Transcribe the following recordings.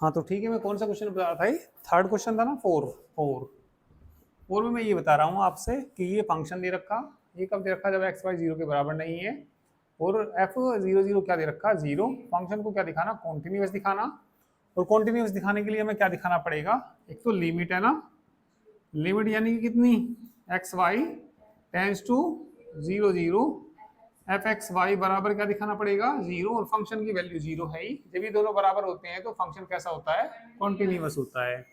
हाँ तो ठीक है, मैं कौन सा क्वेश्चन बता रहा था, ये थर्ड क्वेश्चन था ना, फोर फोर फोर में मैं ये बता रहा हूँ आपसे कि ये फंक्शन दे रखा, ये कब दे रखा, जब एक्स वाई जीरो के बराबर नहीं है, और एफ जीरो जीरो क्या दे रखा, जीरो। फंक्शन को क्या दिखाना, कॉन्टिन्यूस दिखाना, और कॉन्टिन्यूस दिखाने के लिए हमें क्या दिखाना पड़ेगा, एक तो लिमिट है ना, लिमिट यानी कि कितनी, x Y tends to zero zero, f x Y बराबर क्या दिखाना पड़ेगा, जीरो, और फंक्शन की वैल्यू जीरो है ही। जब ये दोनों बराबर होते हैं तो फंक्शन कैसा होता है, कॉन्टिन्यूस होता है।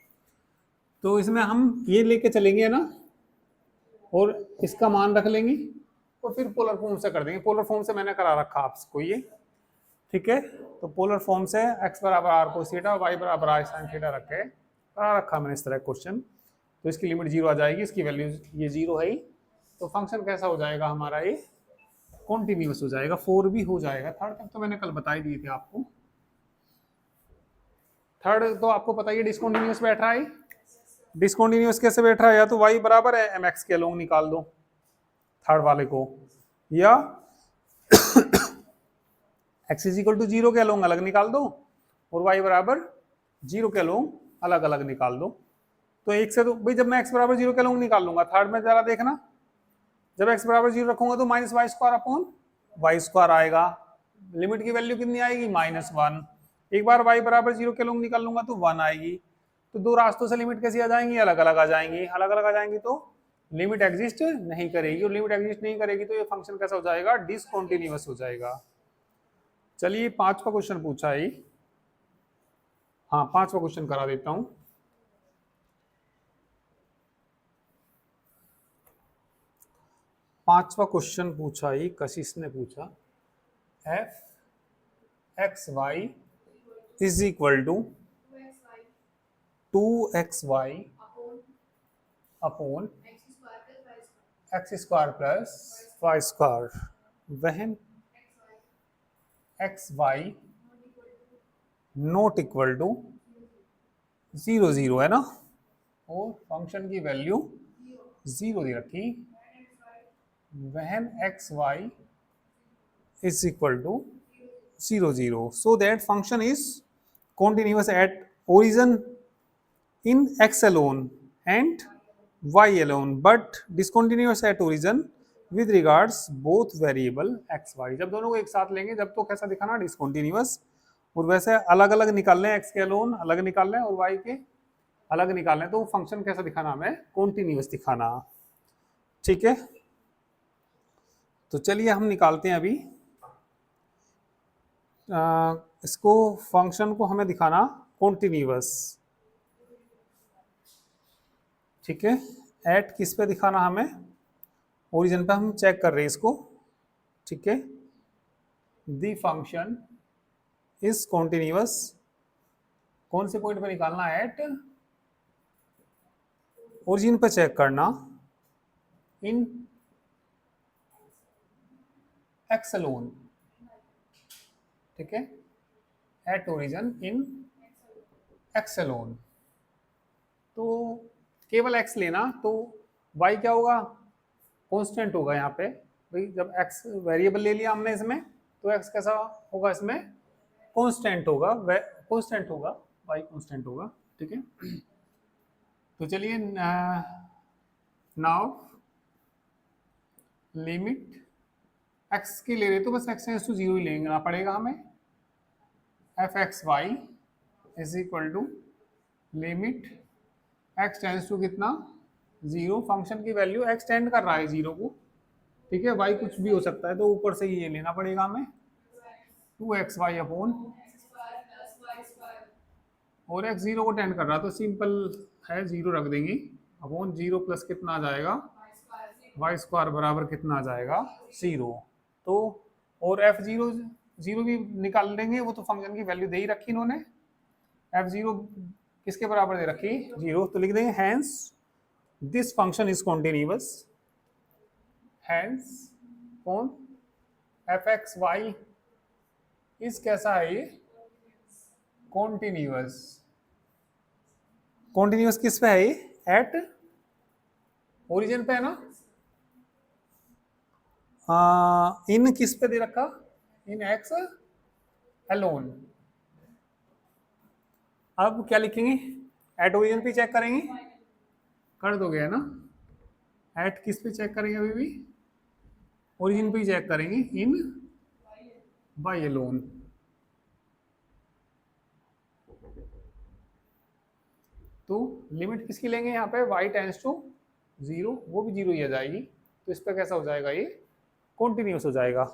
तो इसमें हम ये लेके चलेंगे ना, और इसका मान रख लेंगे, और फिर पोलर फॉर्म से कर देंगे। पोलर फॉर्म से मैंने करा रखा आपको ये, ठीक है। तो पोलर फॉर्म से एक्स बराबर आर कोस थीटा, वाई बराबर आर साइन थीटा रखे करा रखा मैंने इस तरह क्वेश्चन। तो इसकी लिमिट जीरो आ जाएगी, इसकी वैल्यू ये जीरो है ही, तो फंक्शन कैसा हो जाएगा हमारा, ये कॉन्टिन्यूस हो जाएगा। फोर भी हो जाएगा, थर्ड तक तो मैंने कल बता ही दिए थे आपको। थर्ड तो आपको पता ही है, डिसकंटिन्यूअस बैठ रहा है। डिसकंटिन्यूअस कैसे बैठ रहा है, या तो वाई बराबर है एम एक्स के लोग निकाल दो थर्ड वाले को, या x is equal to zero के लोग अलग निकाल दो, और वाई बराबर जीरो के लोग अलग अलग निकाल दो। तो एक से तो भाई, जब मैं एक्स बराबर जीरो के लोग निकाल लूंगा, थर्ड में जरा देखना, जब एक्स बराबर जीरो रखूंगा तो minus y square upon y square आएगा, लिमिट की वैल्यू कितनी आएगी, माइनस वन। एक बार वाई बराबर जीरो के लोग निकाल लूंगा तो वन आएगी। तो दो रास्तों से लिमिट कैसी आ जाएंगी, अलग अलग आ जाएंगी, अलग अलग आ जाएंगी तो लिमिट एग्जिस्ट नहीं करेगी, और लिमिट एग्जिस्ट नहीं करेगी तो ये फंक्शन कैसा हो जाएगा, डिसकंटिन्यूअस हो जाएगा। चलिए पांचवा क्वेश्चन पूछा है, हाँ पांचवा क्वेश्चन करा देता हूं। पांचवा क्वेश्चन पूछा ही कशिश ने पूछा, F x Y is equal to two x Y upon x square plus Y square, when x Y not equal to zero zero है ना, और फंक्शन की वैल्यू जीरो दे रखी, when x Y is equal to zero zero, so that function is continuous at origin in x alone and y alone, but discontinuous at origin with regards both variable x y। जब दोनों को एक साथ लेंगे जब तो कैसा दिखाना, डिसकंटिन्यूअस, और वैसे अलग अलग निकालने हैं, x के अलोन अलग निकालने हैं और y के अलग निकालने हैं, तो फंक्शन कैसा दिखाना हमें, कॉन्टिन्यूअस दिखाना, ठीक है। तो चलिए हम निकालते हैं अभी इसको, फंक्शन को हमें दिखाना कॉन्टिन्यूअस, ठीक है। एट किस पे दिखाना हमें, ओरिजिन पे हम चेक कर रहे हैं इसको, ठीक है। द फंक्शन इज कॉन्टिन्यूअस, कौन से पॉइंट पे निकालना है, एट ओरिजिन पे चेक करना, इन एक्स अलोन, ठीक है, at origin in x alone. तो केवल एक्स लेना, तो वाई क्या होगा, कांस्टेंट होगा यहाँ पे भाई, जब एक्स वेरिएबल ले लिया हमने इसमें, तो एक्स कैसा होगा इसमें, कांस्टेंट होगा, कांस्टेंट होगा, वाई कांस्टेंट होगा, ठीक है। तो चलिए नाउ लिमिट एक्स की ले रहे तो बस एक्स टू जीरो ही लेना पड़ेगा हमें, f x Y is equal to limit x tends to कितना, जीरो, फंक्शन की वैल्यू एक्स टेंड कर रहा है जीरो को, ठीक है, वाई कुछ भी हो सकता है, तो ऊपर से ये लेना पड़ेगा हमें, टू एक्स वाई अपॉन, और एक्स जीरो को टेंड कर रहा है तो सिंपल है, जीरो रख देंगे, अपॉन जीरो प्लस कितना आ जाएगा, वाई स्क्वायर बराबर कितना आ जाएगा, जीरो। तो और एफ जीरो जीरो भी निकाल लेंगे, वो तो फंक्शन की वैल्यू दे ही रखी इन्होंने, एफ जीरो किसके बराबर दे रखी, जीरो, तो लिख देंगे hence this function is continuous, hence कौन, एफ एक्स वाई इस कैसा है ये, कॉन्टिन्यूअस, कॉन्टिन्यूअस किस पे है ये, एट ओरिजिन पे है ना, इन किस पे दे रखा, इन एक्स अलोन, अब क्या लिखेंगे, एट ओरिजिन पे चेक करेंगे, कर दोगे है ना, एट किस पे चेक करेंगे, अभी भी ओरिजिन पे ही चेक करेंगे, इन बाय अलोन। तो लिमिट किसकी लेंगे यहाँ पे, y टेंस टू 0, वो भी 0 ही आ जाएगी, तो इस पर कैसा हो जाएगा, ये कॉन्टिन्यूस हो जाएगा।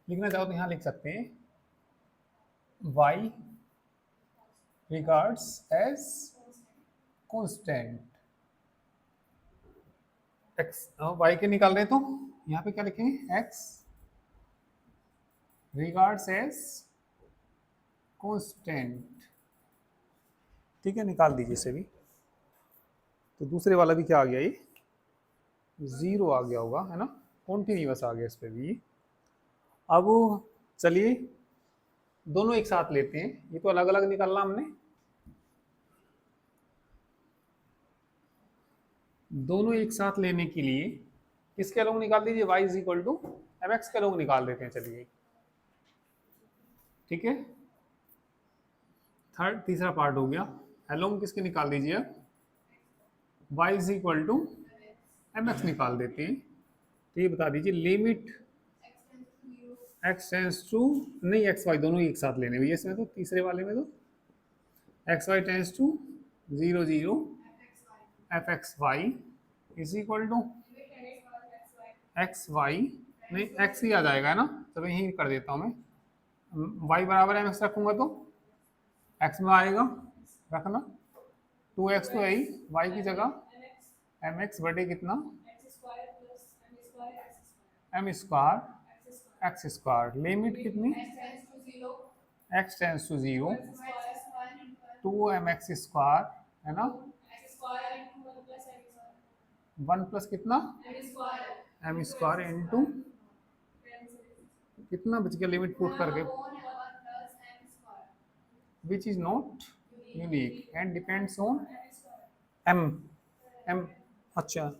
लिखना चाहो तो यहाँ लिख सकते हैं, y regards as constant, x y के निकाल रहे हैं तो यहाँ पे क्या लिखेंगे, x regards as constant, ठीक है, निकाल दीजिए इसे भी। तो दूसरे वाला भी क्या आ गया, ये 0 आ गया होगा, है ना, कॉन्टिन्यूस आ गया इस पे भी। अब चलिए दोनों एक साथ लेते हैं, ये तो अलग अलग निकालना हमने, दोनों एक साथ लेने के लिए किसके अलोंग निकाल दीजिए, y is equal to M x के अलोंग निकाल देते हैं, चलिए ठीक है। थर्ड तीसरा पार्ट हो गया, अलोंग किसके निकाल दीजिए, y is equal to M x निकाल देते हैं। तो ये बता दीजिए लिमिट x टेंस टू, नहीं x y दोनों ही एक साथ लेने भैया इसमें, तो तीसरे वाले में तो x y tends to 0 0 F x Y is equal to x y, नहीं x ही आ जाएगा है ना, तो मैं यही कर देता हूँ मैं, y बराबर एम एक्स रखूंगा तो x में आएगा, रखना 2x तो है ही, y की जगह एम एक्स बटे कितना, m square x square, limit कितनी, x tends to 0 2 m x square, है ना, 1 प्लस कितना, एम स्क्वायर इंटू कितना बच गया, लिमिट पुट करके, which is not unique and depends on m, m अच्छा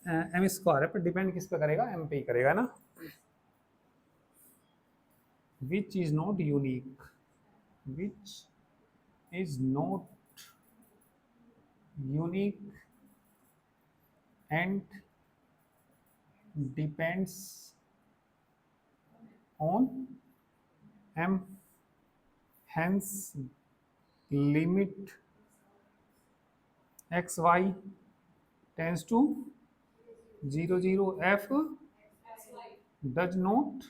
एम स्क्वायर है, पर डिपेंड किस पे करेगा, एम पे ही करेगा ना, विच is not unique, which is not unique and depends on m, hence limit x y tends to 0 0 f does not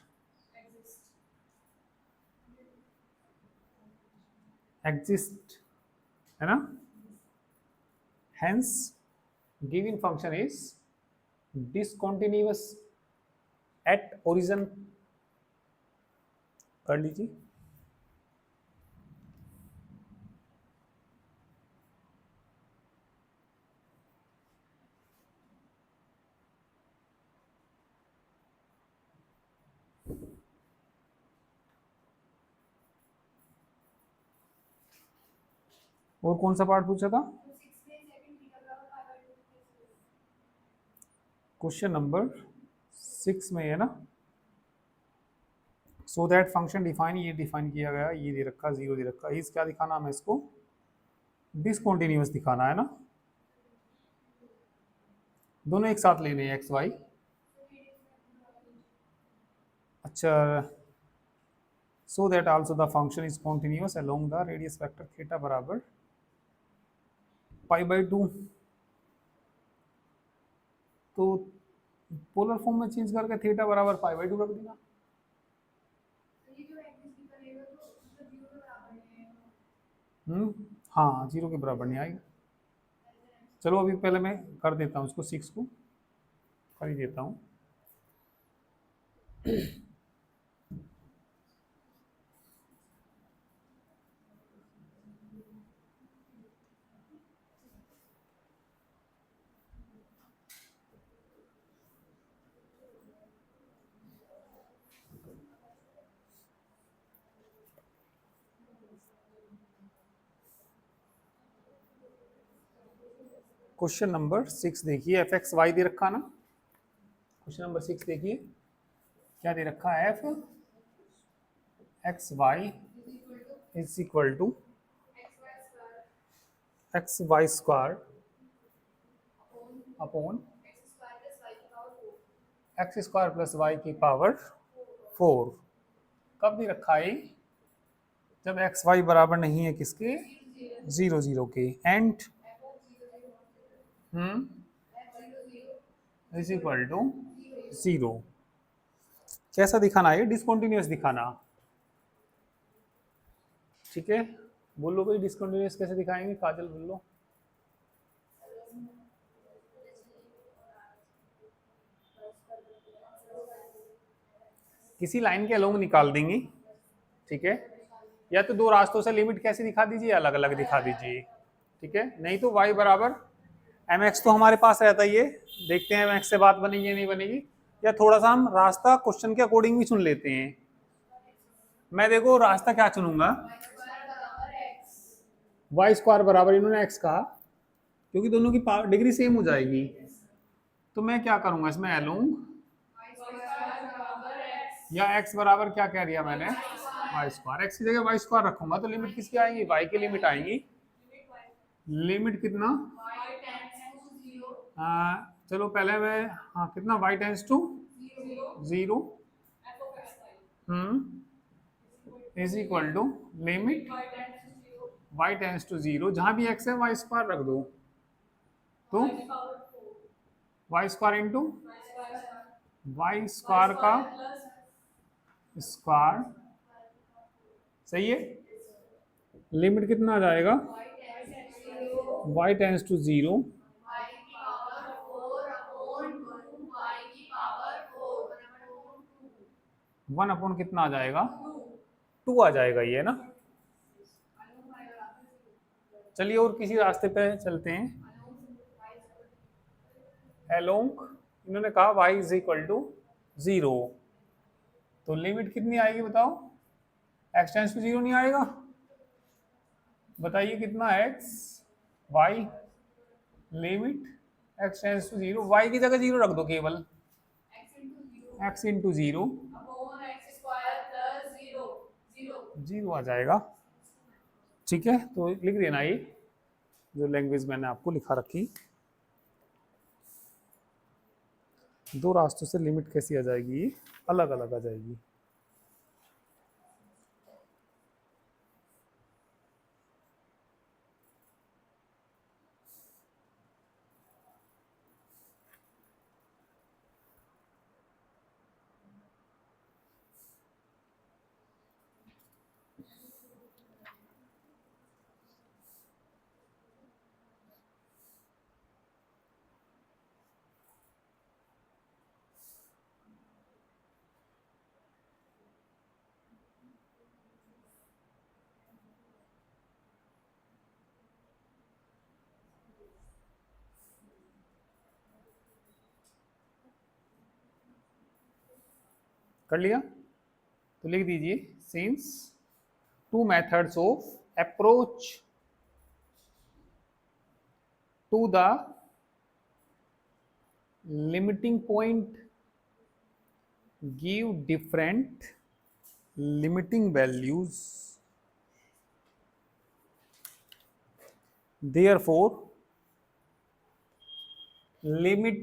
exist, है ना, hence given function is discontinuous at origin, कर लीजिए। और कौन सा पार्ट पूछा था, क्वेश्चन नंबर 6 में है ना, सो दैट फंक्शन डिफाइन, ये डिफाइन किया गया, ये दे रखा 0 दे रखा, इस क्या दिखाना हमें, इसको डिसकंटिन्यूअस दिखाना है ना, दोनों एक साथ लेने हैं एक्स वाई, अच्छा, so that also the function is continuous along the radius vector theta बराबर π/2, तो पोलर फॉर्म में चेंज करके थीटा बराबर π/2 रख देना, हाँ 0 के बराबर नहीं आएगी। चलो अभी पहले मैं कर देता हूँ उसको 6 को कर ही देता हूँ। क्वेश्चन नंबर 6 देखिए, एफ एक्स वाई दे रखा ना। क्वेश्चन नंबर 6 देखिए क्या दे रखा है, f x Y is equal to x y square upon x square plus y की पावर 4। कब दे रखा है? जब एक्स वाई बराबर नहीं है किसके, 0 0 के, एंड इज इक्वल टू 0। कैसा दिखाना है? डिसकंटिन्यूअस दिखाना। ठीक है, बोलो भाई डिसकंटिन्यूअस कैसे दिखाएंगे, काजल बोलो। किसी लाइन के अलोंग निकाल देंगे, ठीक है, या तो दो रास्तों से लिमिट कैसे दिखा दीजिए, अलग अलग दिखा दीजिए, ठीक है। नहीं तो y बराबर एम एक्स तो हमारे पास रहता ही है, देखते हैं एम एक्स से बात बनेगी या नहीं बनेगी, या थोड़ा सा हम रास्ता क्वेश्चन के अकॉर्डिंग भी चुन लेते हैं। मैं देखो रास्ता क्या चुनूंगा, वाई स्क्वायर बराबर, इन्होंने एक्स कहा, क्योंकि दोनों की डिग्री सेम हो जाएगी, तो मैं क्या करूंगा इसमें, एलोंग या एक्स बराबर क्या कह दिया मैंने, वाई स्क्वायर। एक्स की जगह वाई स्क्वायर रखूंगा तो लिमिट किसकी आएंगी, वाई की लिमिट आएंगी। लिमिट कितना, चलो पहले मैं, हाँ कितना, y tends to 0 is equal to limit y tends to 0, जहां भी एक्स है वाई स्क्वायर रख दो, तो y square into y square का स्क्वायर, सही है। लिमिट कितना आ जाएगा, वाई टेंस टू 0 1 अपॉन कितना आ जाएगा, 2 आ जाएगा ये ना। चलिए और किसी रास्ते पे चलते हैं, एलोंग इन्होंने कहा y इज इक्वल टू 0, तो लिमिट कितनी आएगी बताओ, x टेंस टू 0 नहीं आएगा, बताइए कितना, x y limit x tends to 0, y की जगह 0 रख दो केवल, x इंटू 0 0 आ जाएगा। ठीक है, तो लिख देना ये जो लैंग्वेज मैंने आपको लिखा रखी, दो रास्तों से लिमिट कैसी आ जाएगी, अलग अलग आ जाएगी। कर लिया, तो लिख दीजिए, since two methods of approach to the limiting point give different limiting values, therefore limit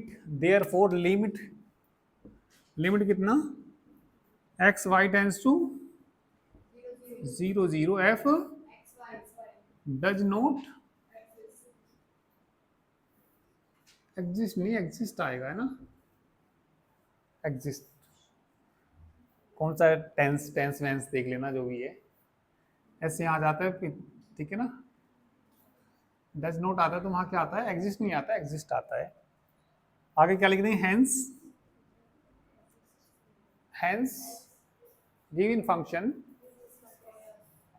कितना, x y tends to 0 0 f does not exist, नहीं एग्जिस्ट आएगा है ना, एग्जिस्ट कौन सा टेंस, टेंस वेंस देख लेना जो भी है, ऐसे आ जाता है फिर ठीक है ना, डज नॉट आता है तो वहां क्या आता है, एग्जिस्ट नहीं आता, एग्जिस्ट आता है। आगे क्या लिख दें, hence, hence given function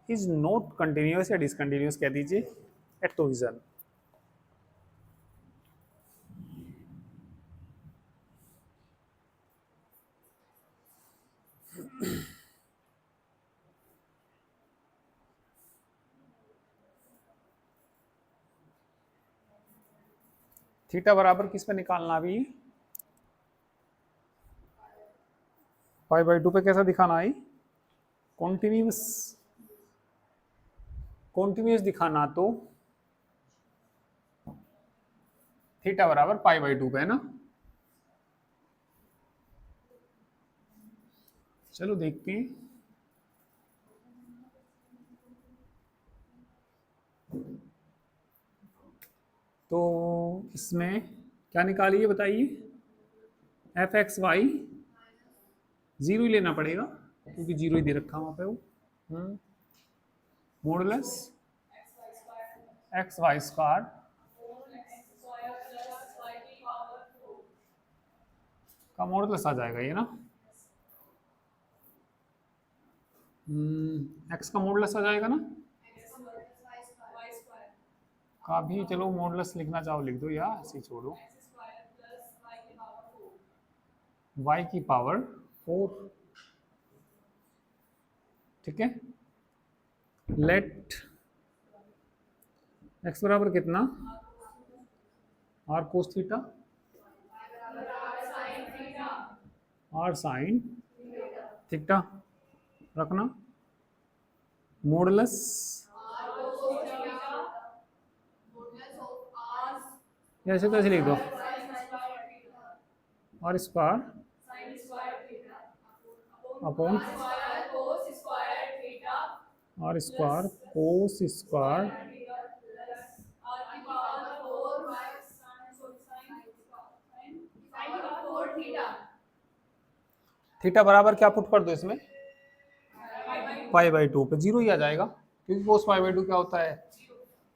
is not continuous या डिसकंटिन्यूअस कह दीजिए एट ओरिजिन। थीटा बराबर किस पे निकालना अभी, पाई बाई 2 पे कैसा दिखाना है, कॉन्टिन्यूस, कॉन्टिन्यूस दिखाना तो थीटा बराबर पाई बाई 2 पे है ना। चलो देखते हैं, तो इसमें क्या निकालिए बताइए, एफ एक्स वाई जीरो ही लेना पड़ेगा क्योंकि जीरो ही दे रखा वहां पे वो, मॉडुलस एक्स वाई स्क्वायर का मॉडुलस आ जाएगा ये ना, एक्स का मॉडुलस आ जाएगा ना, का भी चलो मॉडुलस लिखना चाहो लिख दो या ऐसे ही छोड़ो, y की पावर 4, ठीक है। लेट x बराबर कितना, r cos theta, r sine theta रखना, मॉडुलस ऐसे तो ऐसे लिख दो, r square upon r square cos square theta बराबर क्या पुट कर दो इसमें, पाई बाई 2 पे जीरो ही आ जाएगा क्योंकि कोस पाई बाई 2 क्या होता है,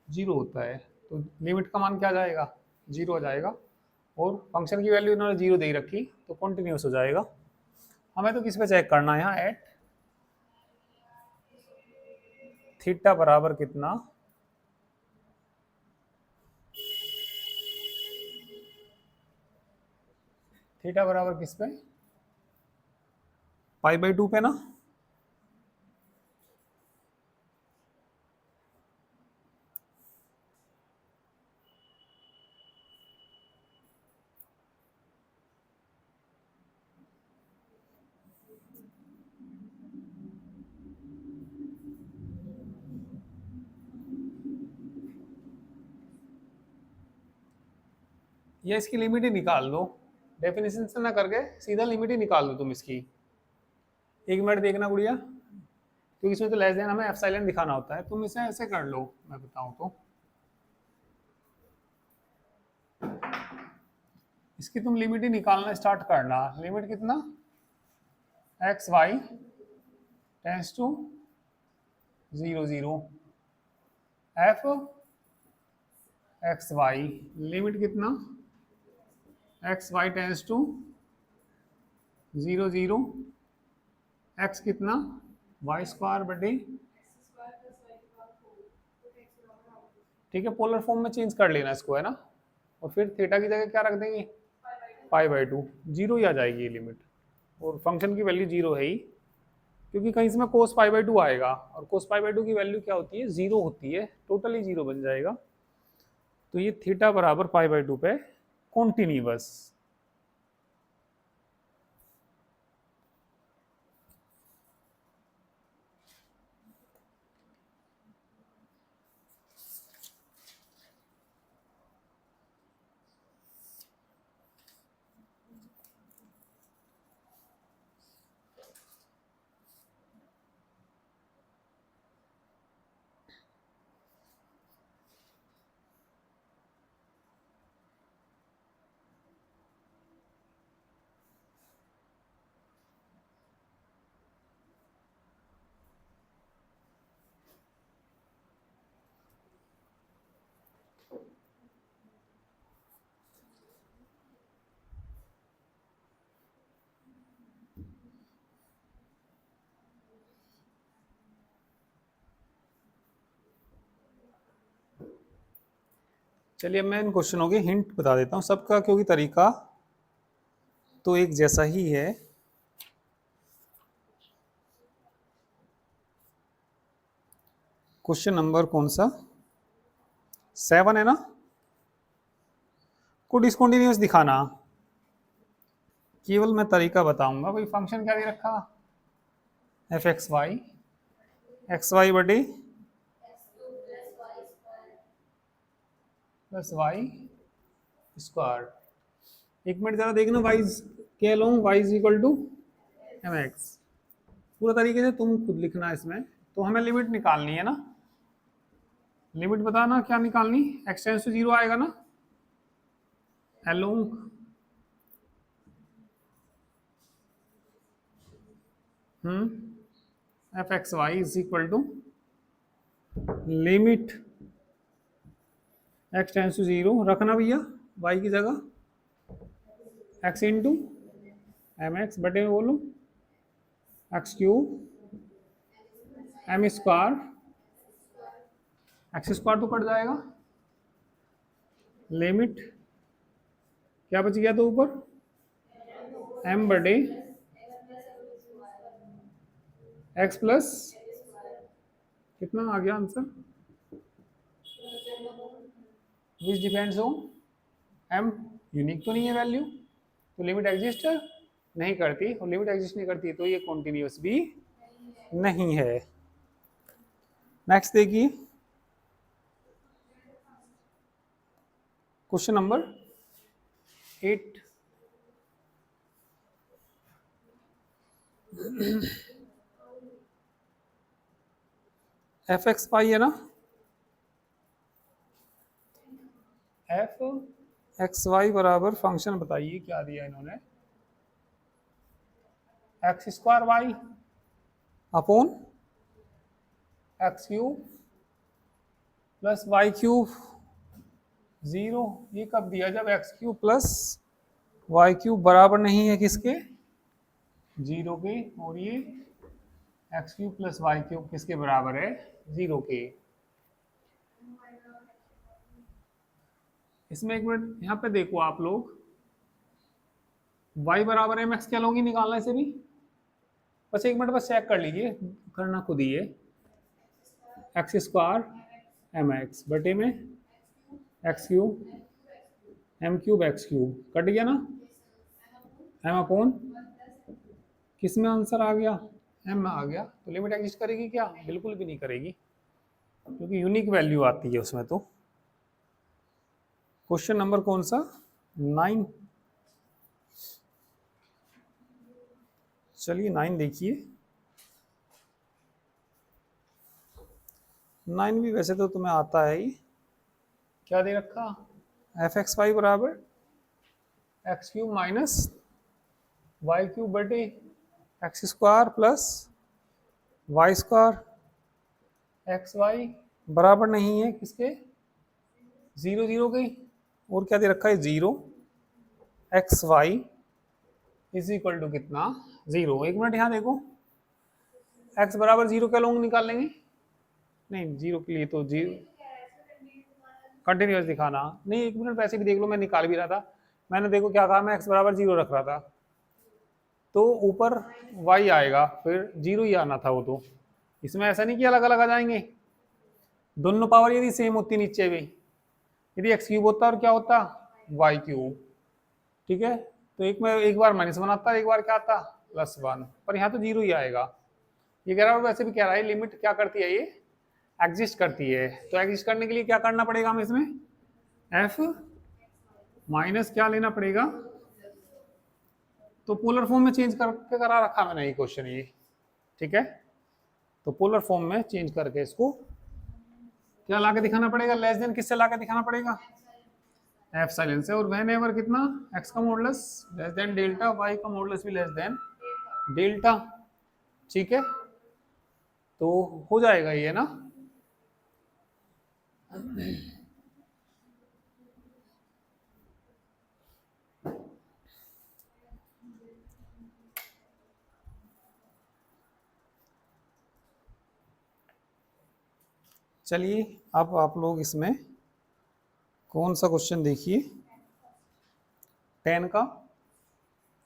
जीरो होता है, तो लिमिट का मान क्या जाएगा, जीरो हो जाएगा, और फंक्शन की वैल्यू इन्होंने जीरो दे ही रखी तो कॉन्टिन्यूस हो जाएगा। हमें तो किस पे चेक करना है यहाँ, एट थीटा बराबर कितना, थीटा बराबर किस पे, पाई बाई 2 पे ना, ये इसकी लिमिट ही निकाल लो, डेफिनेशन से ना करके सीधा लिमिट ही निकाल दो तुम इसकी। एक मिनट देखना गुड़िया, क्योंकि इसमें तो लेस देन हमें एप्सिलॉन दिखाना होता है, तुम इसे ऐसे कर लो, मैं बताऊं तो इसकी तुम लिमिट ही निकालना स्टार्ट करना, लिमिट कितना, X Y tends to 0 0, F x Y limit कितना, X Y tends to 0 0, X कितना, वाई स्क्वायर बटे, ठीक है, पोलर फॉर्म में चेंज कर लेना इसको है ना, और फिर थीटा की जगह क्या रख देंगे, पाई बाई 2, जीरो ही आ जाएगी ये लिमिट, और फंक्शन की वैल्यू जीरो है ही क्योंकि कहीं इसमें कोस पाई बाई 2 आएगा, और कोस पाई बाई 2 की वैल्यू क्या होती है, जीरो होती है, टोटली जीरो बन जाएगा। तो ये थीटा बराबर पाई बाई 2 पे कॉन्टिन्यूअस, चलिए मैं इन क्वेश्चनों के हिंट बता देता हूँ सबका, क्योंकि तरीका तो एक जैसा ही है। क्वेश्चन नंबर कौन सा, 7 है ना। को डिसकंटिन्यूअस दिखाना, केवल मैं तरीका बताऊंगा। भाई फंक्शन क्या दे रखा, एफ एक्स वाई बटे प्लस वाई स्क्वायर। एक मिनट जरा देखना, वाई क्या लो, Y is equal to M X. पूरा तरीके से तुम खुद लिखना इसमें। तो हमें लिमिट निकालनी है ना, लिमिट बताना क्या निकालनी, एक्स टेंस टू जीरो आएगा ना, along f x Y is equal to limit x tends to zero रखना भैया, वाई की जगह एक्स इंटू एम एक्स बटे में बोलो x cube m square, x square तो कट जाएगा, लिमिट क्या बच गया तो ऊपर एम बटे एक्स प्लस कितना आ गया answer, which depends on m, unique तो नहीं है वैल्यू, तो लिमिट एग्जिस्ट नहीं करती, और लिमिट एग्जिस्ट नहीं करती तो ये कॉन्टिन्यूस भी नहीं है। नेक्स्ट देखिए question number 8। F x y है ना, एफ एक्स वाई बराबर फंक्शन बताइए क्या दिया इन्होंने, x square y upon x cube plus y cube zero. ये कब दिया, जब x cube plus y cube बराबर नहीं है किसके, जीरो के, और ये x cube plus y cube किसके बराबर है, जीरो के। इसमें एक मिनट यहाँ पे देखो आप लोग, y बराबर एम एक्स क्या लोगी निकालना इसे भी, बस एक मिनट बस चेक कर लीजिए, करना खुद ही है, एक्स स्क्वायर एम एक्स बटे में x cube m cube x cube cut गया ना, एम अपॉन किस में आंसर आ गया, एम में आ गया। तो लिमिट एग्जिस्ट करेगी क्या, बिल्कुल भी नहीं करेगी, क्योंकि यूनिक वैल्यू आती है उसमें। तो क्वेश्चन नंबर कौन सा, 9। चलिए 9 देखिए, 9 भी वैसे तो तुम्हें आता है ही, क्या दे रखा, एफ एक्स वाई बराबर X cube minus Y cube बटे X square plus Y square, X Y बराबर नहीं है किसके, जीरो जीरो के, और क्या दे रखा है zero, x Y is equal to कितना, जीरो। एक मिनट यहाँ देखो, एक्स बराबर जीरो क्या लोग निकाल लेंगे, नहीं जीरो के लिए तो जीरो कंटिन्यूस दिखाना नहीं, एक मिनट वैसे भी देख लो, मैं निकाल भी रहा था, मैंने देखो क्या कहा, मैं एक्स बराबर जीरो रख रहा था, तो ऊपर वाई आएगा, फिर जीरो ही आना था वो। तो इसमें ऐसा नहीं कि अलग अलग आ जाएंगे, दोनों पावर यदि सेम होती नीचे भी, यदि एक्स क्यूब होता और क्या होता, वाई क्यूब, ठीक है। तो एक बार माइनस वन आता, एक बार क्या आता, प्लस वन, पर यहाँ तो जीरो ही आएगा। ये कह रहा है, वैसे भी कह रहा है लिमिट क्या करती है, ये एग्जिस्ट करती है। तो एग्जिस्ट करने के लिए क्या करना पड़ेगा हमें इसमें, एफ माइनस क्या लेना पड़ेगा, तो पोलर फॉर्म में चेंज करके करा रखा मैंने ये क्वेश्चन ये, ठीक है। तो पोलर फॉर्म में चेंज करके इसको क्या लाके दिखाना पड़ेगा, लेस देन किससे लाके दिखाना पड़ेगा, एफ साइलेंस से, और वेन एवर कितना, एक्स का modulus less than delta, y का मॉडुलस भी लेस देन डेल्टा, ठीक है। तो हो जाएगा ये ना, चलिए अब आप लोग इसमें कौन सा क्वेश्चन देखिए, 10 का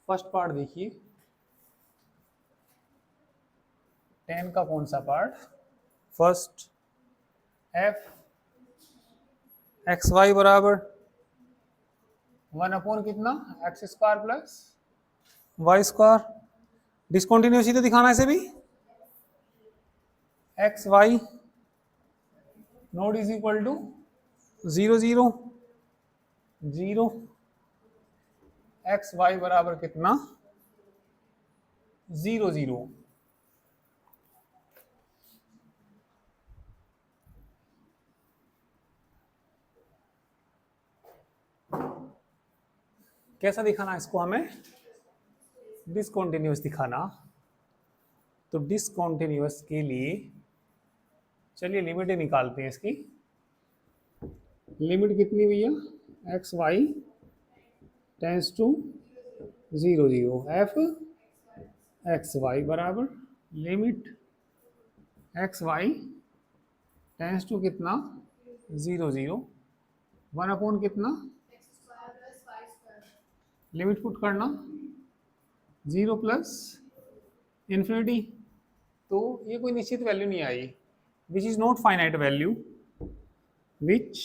फर्स्ट पार्ट देखिए। 10 का कौन सा part? First, F x Y बराबर 1 अपॉन कितना, X square plus Y square. Discontinuity तो दिखाना है इसे भी, X Y not is equal to 0 0 0, X Y बराबर कितना, 0 0। कैसा दिखाना है इसको हमें, डिसकंटिन्यूअस दिखाना। तो डिसकंटिन्यूअस के लिए चलिए लिमिट ही निकालते हैं इसकी। लिमिट कितनी भैया, X Y tends to 0 0, F x Y बराबर limit X Y tends to कितना, 0 0, 1 अपॉन कितना, लिमिट पुट करना 0 प्लस इन्फिनिटी। तो ये कोई निश्चित वैल्यू नहीं आई, which is not finite value, which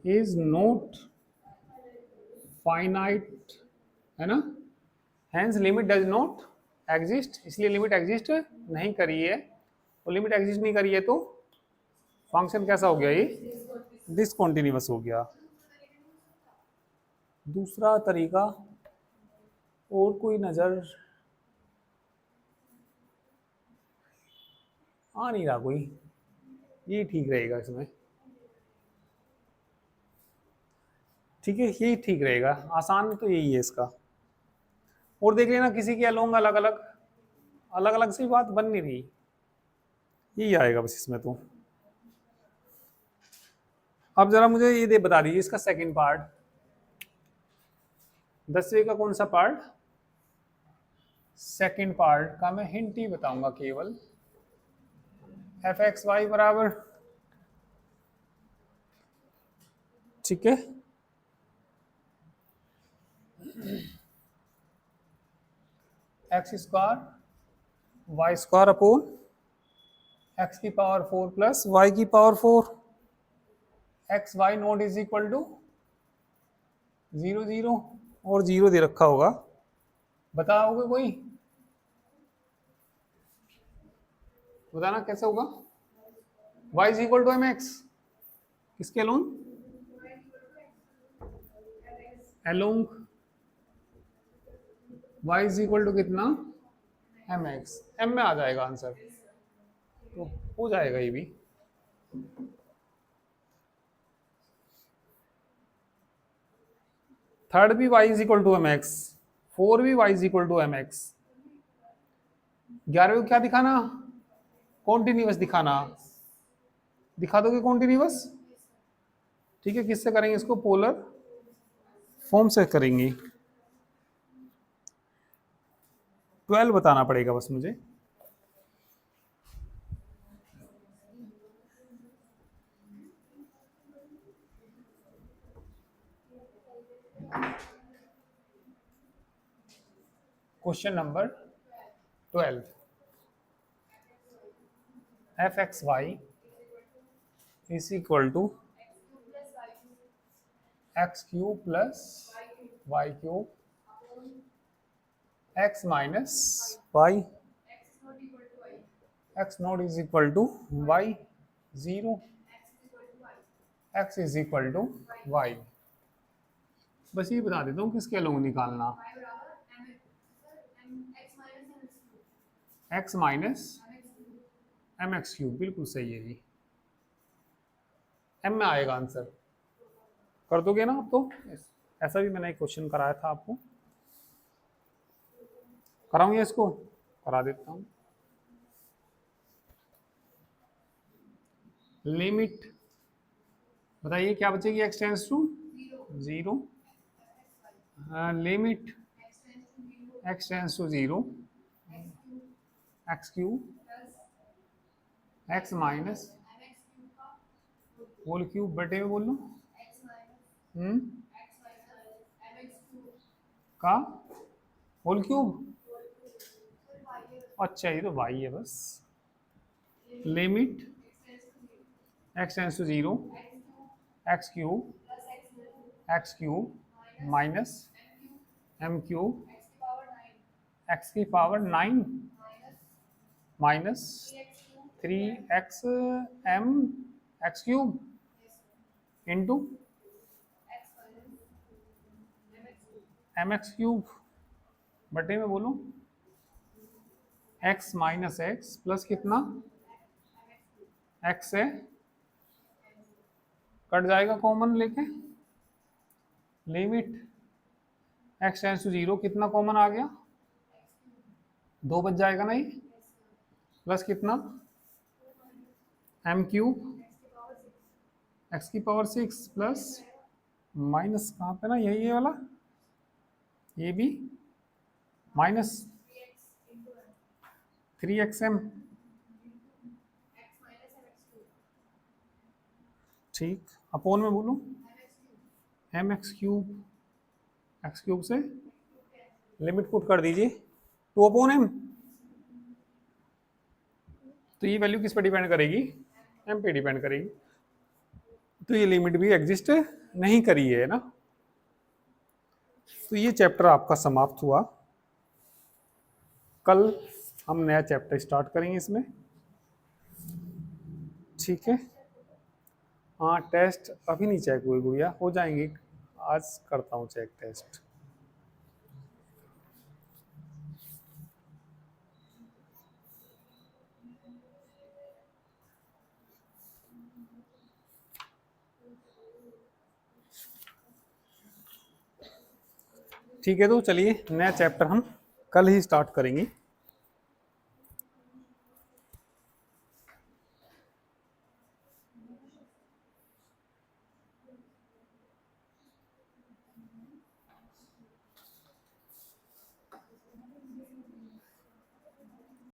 is not finite, है ना। Hence limit does not exist, इसलिए लिमिट एग्जिस्ट नहीं करी है। और लिमिट एग्जिस्ट नहीं करी है तो फंक्शन कैसा हो गया, ये डिसकंटिन्यूअस हो गया। दूसरा तरीका और कोई नजर आ नहीं रहा कोई, ये ठीक रहेगा इसमें, ठीक है यही ठीक रहेगा, आसान तो यही है इसका। और देख लेना किसी के अलोंग अलग अलग अलग अलग से बात बन नहीं रही, यही आएगा बस इसमें। तो अब जरा मुझे ये दे बता दीजिए इसका सेकंड पार्ट, 10वें का कौन सा पार्ट, सेकंड पार्ट का मैं हिंट ही बताऊंगा केवल, एफ एक्स वाई बराबर, ठीक है, x square y square upon x की पावर 4 प्लस वाई की power 4, x Y not is equal to 0 0 और 0 दे रखा होगा, बताओगे कोई, बताना कैसे होगा, y is equal to M X, किसके along, along y is equal to कितना, एम एक्स, एम में आ जाएगा आंसर, तो हो जाएगा ये भी। थर्ड भी y is equal to M X, 4 भी y is equal to M X, 11वें को क्या दिखाना, कॉन्टिन्यूअस दिखाना, दिखा दोगे कॉन्टिन्यूअस, ठीक है। किससे करेंगे इसको, पोलर फॉर्म से करेंगे। 12 बताना पड़ेगा बस मुझे, question number 12, f x Y is equal to x cube plus y cube x minus y, x not is equal to y 0, x is equal to y. बस ये बता देता हूँ किसके अलोंग निकालना, x minus m x cube, बिल्कुल सही है जी, एम में आएगा आंसर, कर दोगे ना आप तो। ऐसा भी मैंने एक क्वेश्चन कराया था आपको, कराऊं या इसको करा देता हूँ। लिमिट बताइए क्या बचेगी, x tends to 0, limit x tends to 0, x cube x minus whole cube बटे में बोल लो का होल क्यूब, अच्छा ये तो वाई है बस। Limit x tends to zero X cube minus M cube X की power 9 minus 3x M x cube into M x cube बटे में बोलूँ x माइनस एक्स प्लस कितना x है, कट जाएगा कॉमन लेके, limit x tends to zero कितना कॉमन आ गया, 2 बच जाएगा ना ये, प्लस कितना एम क्यूब एक्स की पावर 6 प्लस माइनस कहाँ पे ना, यही है वाला, ये भी माइनस 3xm, ठीक, अपोन में बोलूँ एम एक्स क्यूब से लिमिट पुट कर दीजिए 2/m, तो ये वैल्यू किस पर डिपेंड करेगी, m पे डिपेंड करेगी, तो ये लिमिट भी एग्जिस्ट नहीं करी है ना। तो ये चैप्टर आपका समाप्त हुआ, कल हम नया चैप्टर स्टार्ट करेंगे इसमें, ठीक है। हाँ टेस्ट अभी नहीं चेक हुई गुड़िया, हो जाएंगे, आज करता हूँ चेक टेस्ट। ठीक है, तो चलिए नया चैप्टर हम कल ही स्टार्ट करेंगे।